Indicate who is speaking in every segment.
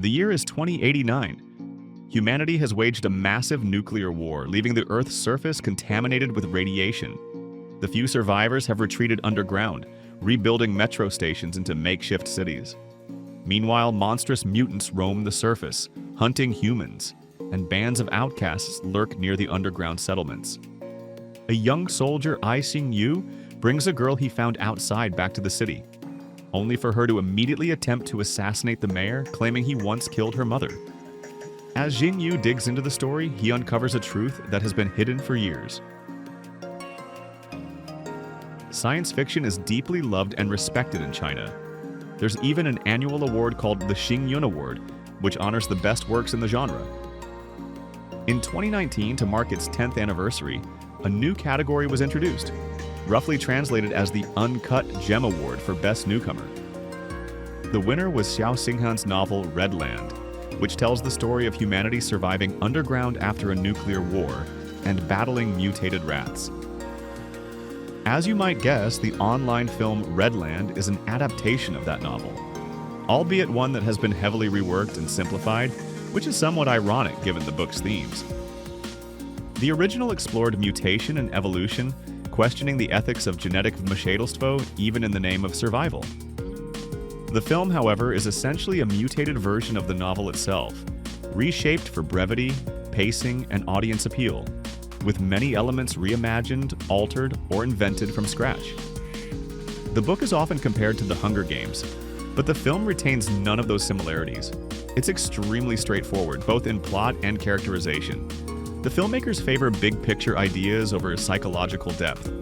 Speaker 1: The year is 2089. Humanity has waged a massive nuclear war, leaving the Earth's surface contaminated with radiation. The few survivors have retreated underground, rebuilding metro stations into makeshift cities. Meanwhile, monstrous mutants roam the surface, hunting humans, and bands of outcasts lurk near the underground settlements. A young soldier, Li-Yu, brings a girl he found outside back to the city, only for her to immediately attempt to assassinate the mayor, claiming he once killed her mother. As Jian-Yu digs into the story, he uncovers a truth that has been hidden for years. Science fiction is deeply loved and respected in China. There's even an annual award called the Xingyun Award, which honors the best works in the genre. In 2019, to mark its 10th anniversary, a new category was introduced, roughly translated as the Uncut Gem Award for Best Newcomer. The winner was Xiao Xinghan's novel Red Land, which tells the story of humanity surviving underground after a nuclear war and battling mutated rats. As you might guess, the online film Red Land is an adaptation of that novel, albeit one that has been heavily reworked and simplified, which is somewhat ironic given the book's themes. The original explored mutation and evolution, questioning the ethics of genetic Verschleißung even in the name of survival. The film, however, is essentially a mutated version of the novel itself, reshaped for brevity, pacing, and audience appeal, with many elements reimagined, altered, or invented from scratch. The book is often compared to The Hunger Games, but the film retains none of those similarities. It's extremely straightforward, both in plot and characterization. The filmmakers favor big-picture ideas over psychological depth.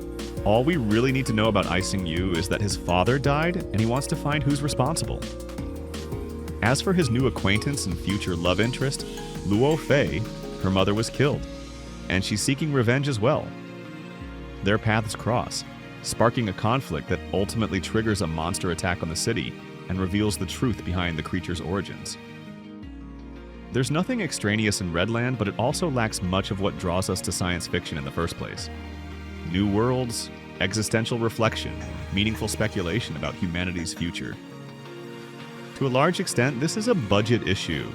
Speaker 1: All we really need to know about Li-Yu is that his father died, and he wants to find who's responsible. As for his new acquaintance and future love interest, Luo Fei, her mother was killed, and she's seeking revenge as well. Their paths cross, sparking a conflict that ultimately triggers a monster attack on the city and reveals the truth behind the creature's origins. There's nothing extraneous in Redland, but it also lacks much of what draws us to science fiction in the first place. New worlds, existential reflection, meaningful speculation about humanity's future. To a large extent, this is a budget issue.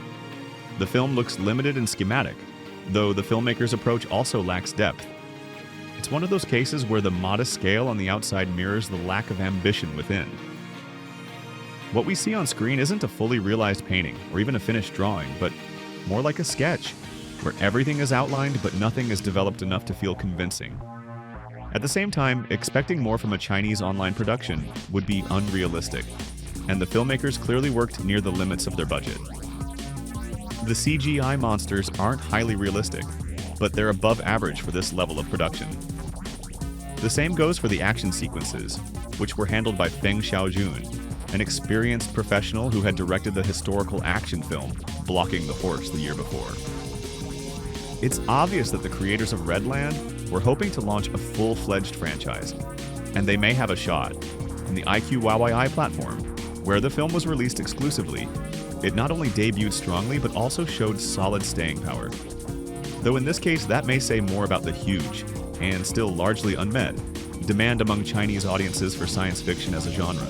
Speaker 1: The film looks limited and schematic, though the filmmaker's approach also lacks depth. It's one of those cases where the modest scale on the outside mirrors the lack of ambition within. What we see on screen isn't a fully realized painting or even a finished drawing, but more like a sketch, where everything is outlined but nothing is developed enough to feel convincing. At the same time, expecting more from a Chinese online production would be unrealistic, and the filmmakers clearly worked near the limits of their budget. The CGI monsters aren't highly realistic, but they're above average for this level of production. The same goes for the action sequences, which were handled by Feng Xiaojun, an experienced professional who had directed the historical action film Blocking the Horse the year before. It's obvious that the creators of Redland were hoping to launch a full-fledged franchise, and they may have a shot. In the iQIYI platform, where the film was released exclusively, it not only debuted strongly but also showed solid staying power. Though in this case that may say more about the huge, and still largely unmet, demand among Chinese audiences for science fiction as a genre.